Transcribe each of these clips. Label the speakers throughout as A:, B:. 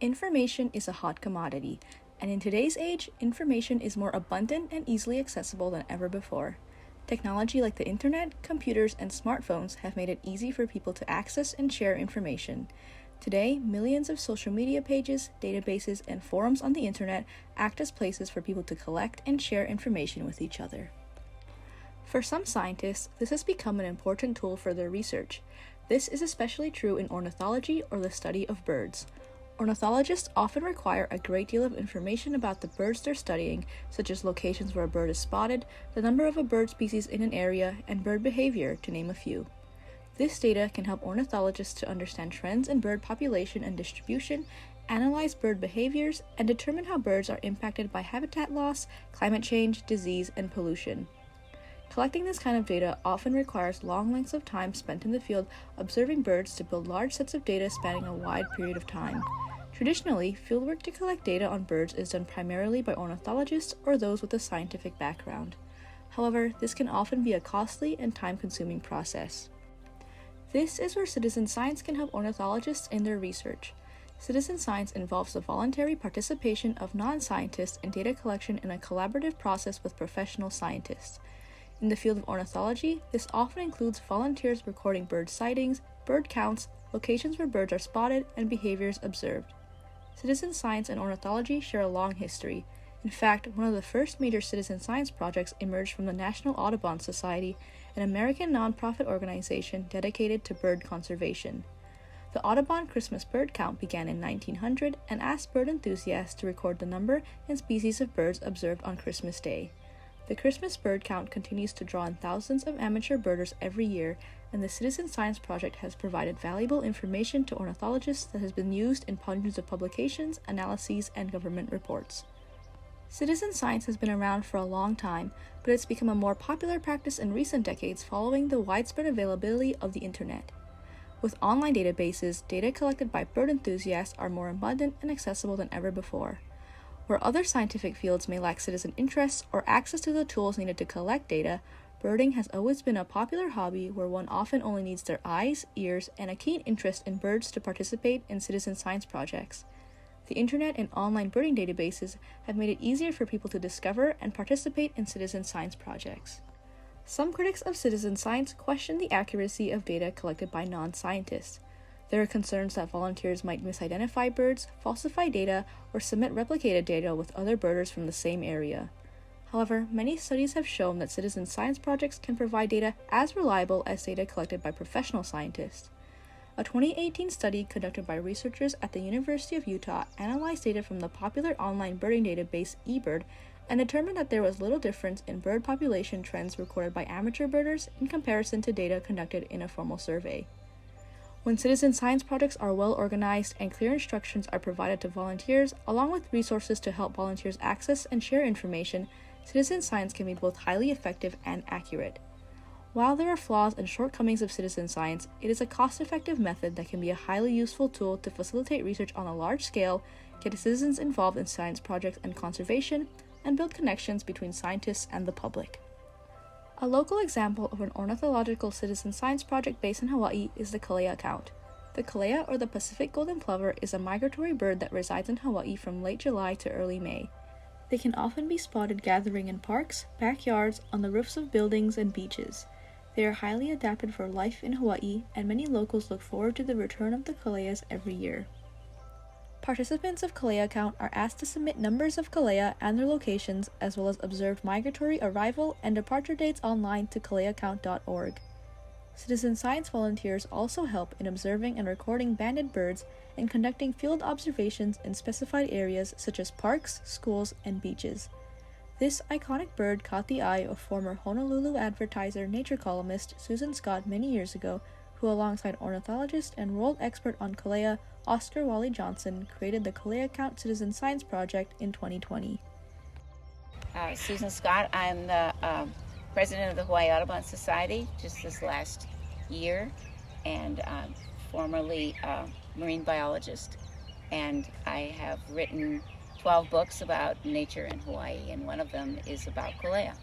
A: Information is a hot commodity, and in today's age, information is more abundant and easily accessible than ever before. Technology like the internet, computers, and smartphones have made it easy for people to access and share information. Today, millions of social media pages, databases, and forums on the internet act as places for people to collect and share information with each other. For some scientists, this has become an important tool for their research. This is especially true in ornithology, or the study of birds. Ornithologists often require a great deal of information about the birds they're studying, such as locations where a bird is spotted, the number of a bird species in an area, and bird behavior, to name a few. This data can help ornithologists to understand trends in bird population and distribution, analyze bird behaviors, and determine how birds are impacted by habitat loss, climate change, disease, and pollution. Collecting this kind of data often requires long lengths of time spent in the field observing birds to build large sets of data spanning a wide period of time. Traditionally, fieldwork to collect data on birds is done primarily by ornithologists or those with a scientific background. However, this can often be a costly and time-consuming process. This is where citizen science can help ornithologists in their research. Citizen science involves the voluntary participation of non-scientists in data collection in a collaborative process with professional scientists. In the field of ornithology, this often includes volunteers recording bird sightings, bird counts, locations where birds are spotted, and behaviors observed. Citizen science and ornithology share a long history. In fact, one of the first major citizen science projects emerged from the National Audubon Society, an American nonprofit organization dedicated to bird conservation. The Audubon Christmas bird count began in 1900 and asked bird enthusiasts to record the number and species of birds observed on Christmas Day. The Christmas bird count continues to draw in thousands of amateur birders every year, and the Citizen Science Project has provided valuable information to ornithologists that has been used in hundreds of publications, analyses, and government reports. Citizen science has been around for a long time, but it's become a more popular practice in recent decades following the widespread availability of the internet. With online databases, data collected by bird enthusiasts are more abundant and accessible than ever before. Where other scientific fields may lack citizen interest or access to the tools needed to collect data, birding has always been a popular hobby where one often only needs their eyes, ears, and a keen interest in birds to participate in citizen science projects. The internet and online birding databases have made it easier for people to discover and participate in citizen science projects. Some critics of citizen science question the accuracy of data collected by non-scientists. There are concerns that volunteers might misidentify birds, falsify data, or submit replicated data with other birders from the same area. However, many studies have shown that citizen science projects can provide data as reliable as data collected by professional scientists. A 2018 study conducted by researchers at the University of Utah analyzed data from the popular online birding database eBird and determined that there was little difference in bird population trends recorded by amateur birders in comparison to data conducted in a formal survey. When citizen science projects are well organized and clear instructions are provided to volunteers, along with resources to help volunteers access and share information, citizen science can be both highly effective and accurate. While there are flaws and shortcomings of citizen science, it is a cost-effective method that can be a highly useful tool to facilitate research on a large scale, get citizens involved in science projects and conservation, and build connections between scientists and the public. A local example of an ornithological citizen science project based in Hawaii is the Kolea count. The Kolea, or the Pacific golden plover, is a migratory bird that resides in Hawaii from late July to early May. They can often be spotted gathering in parks, backyards, on the roofs of buildings, and beaches. They are highly adapted for life in Hawaii, and many locals look forward to the return of the Koleas every year. Participants of Kolea count are asked to submit numbers of Kolea and their locations, as well as observed migratory arrival and departure dates online to koleacount.org. Citizen science volunteers also help in observing and recording banded birds and conducting field observations in specified areas such as parks, schools, and beaches. This iconic bird caught the eye of former Honolulu Advertiser nature columnist Susan Scott many years ago, who alongside ornithologist and world expert on Kolea, Oscar Wally Johnson, created the Kolea Count Citizen Science Project in 2020.
B: Susan Scott, I'm the president of the Hawaii Audubon Society just this last year, and I'm formerly a marine biologist, and I have written 12 books about nature in Hawaii, and one of them is about Kolea.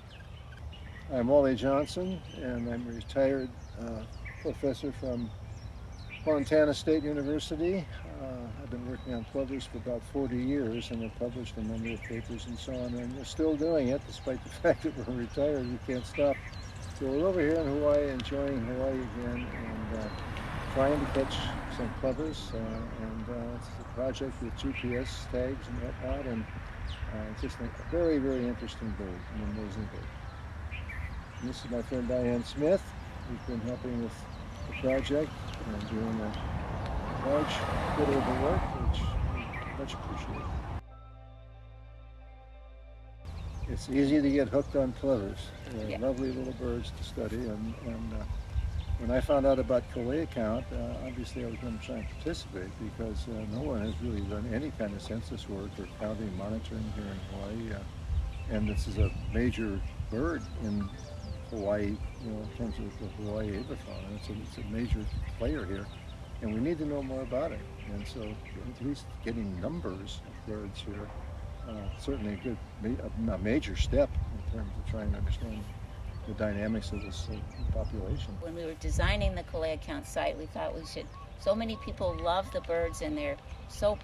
C: I'm Wally Johnson, and I'm a retired professor from Montana State University. I've been working on plovers for about 40 years and have published a number of papers and so on, and we're still doing it despite the fact that we're retired. We can't stop. So we're over here in Hawaii, enjoying Hawaii again, and trying to catch some plovers. It's a project with GPS tags and whatnot, and it's just a very, very interesting bird, an amazing bird. And this is my friend Diane Smith, who's been helping with the project and doing a large bit of the work, which we much appreciate. It's easy to get hooked on plovers. They're lovely little birds to study, and when I found out about Kolea count, obviously I was going to try and participate because no one has really done any kind of census work or counting monitoring here in Hawaii, and this is a major bird in Hawaii, in terms of the Hawaii avifauna. It's a major player here, and we need to know more about it. And so, at least getting numbers of birds here, certainly a major step in terms of trying to understand the dynamics of this population.
B: When we were designing the Kolea count site, we thought we should. So many people love the birds, and they're so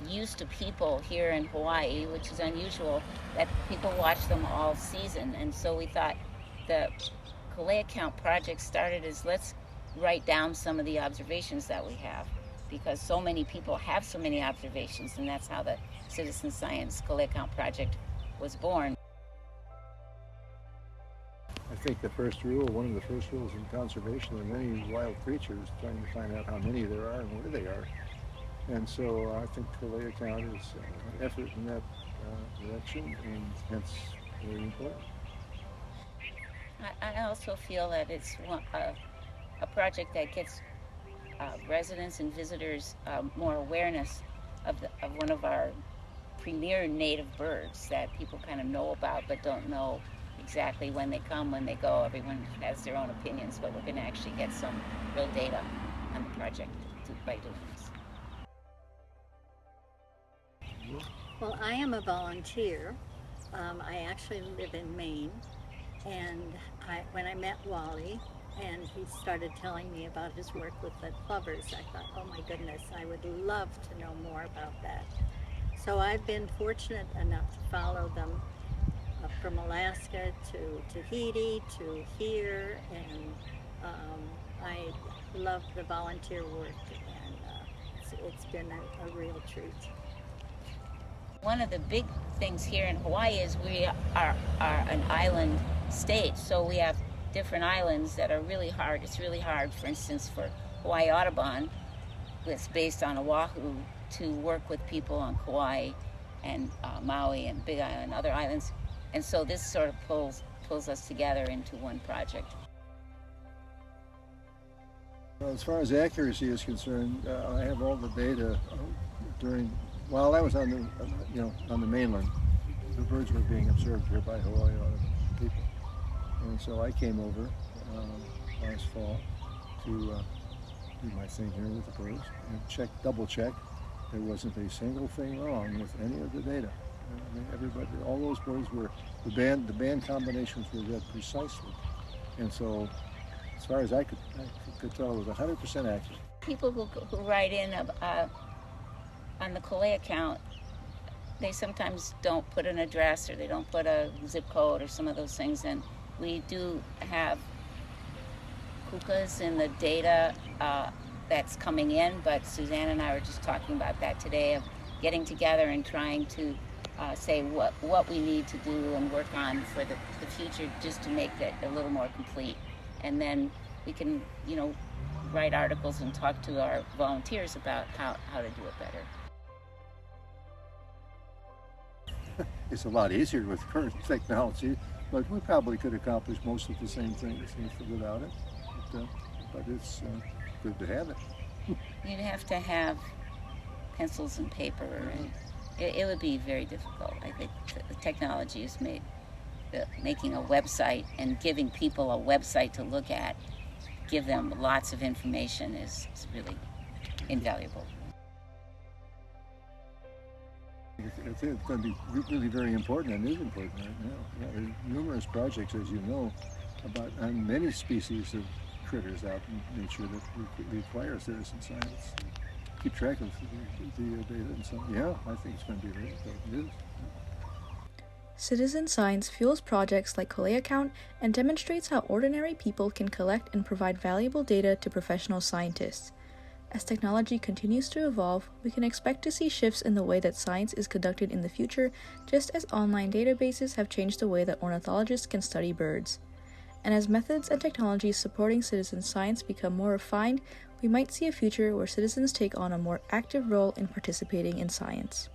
B: used to people here in Hawaii, which is unusual, that people watch them all season. And so we thought the Kolea count project started as, let's write down some of the observations that we have, because so many people have so many observations, and that's how the Citizen Science Kolea count project was born.
C: I think one of the first rules in conservation of any wild creature is trying to find out how many there are and where they are. And so I think Kolea count is an effort in that direction, and hence very important.
B: I also feel that it's a project that gets residents and visitors more awareness of one of our premier native birds that people kind of know about but don't know exactly when they come, when they go. Everyone has their own opinions, but we're going to actually get some real data on the project by doing this.
D: Well, I am a volunteer. I actually live in Maine, and when I met Wally and he started telling me about his work with the plovers, I thought, oh my goodness, I would love to know more about that. So I've been fortunate enough to follow them from Alaska to Tahiti to here, and I love the volunteer work, and it's been a real treat.
B: One of the big things here in Hawaii is we are an island state, so we have different islands that are really hard. It's really hard, for instance, for Hawaii Audubon, that's based on Oahu, to work with people on Kauai and Maui and Big Island and other islands. And so this sort of pulls us together into one project.
C: Well, as far as accuracy is concerned, I have all the data while I was on the mainland. The birds were being observed here by Hawaii Audubon people, and so I came over last fall to do my thing here with the birds and double check. There wasn't a single thing wrong with any of the data. I mean, everybody, all those birds were, the band combinations were read precisely. And so, as far as I could tell, it was 100% accurate.
B: People who write in on the Kolea count, they sometimes don't put an address or they don't put a zip code or some of those things. And we do have kukas in the data that's coming in, but Suzanne and I were just talking about that today, of getting together and trying to say what we need to do and work on for the future, just to make that a little more complete. And then we can, write articles and talk to our volunteers about how to do it better.
C: It's a lot easier with current technology, but we probably could accomplish most of the same things without it. But it's good to have it.
B: You'd have to have pencils and paper, and it would be very difficult. I think the technology has made making a website and giving people a website to look at, give them lots of information is really invaluable.
C: It's going to be really very important, and is important right now. Yeah, there's numerous projects, as you know, on many species of critters out in nature that require citizen science. keep track of the data. And so, yeah, I think it's going to be very important. It is.
A: Citizen science fuels projects like Kolea Count and demonstrates how ordinary people can collect and provide valuable data to professional scientists. As technology continues to evolve, we can expect to see shifts in the way that science is conducted in the future, just as online databases have changed the way that ornithologists can study birds. And as methods and technologies supporting citizen science become more refined, we might see a future where citizens take on a more active role in participating in science.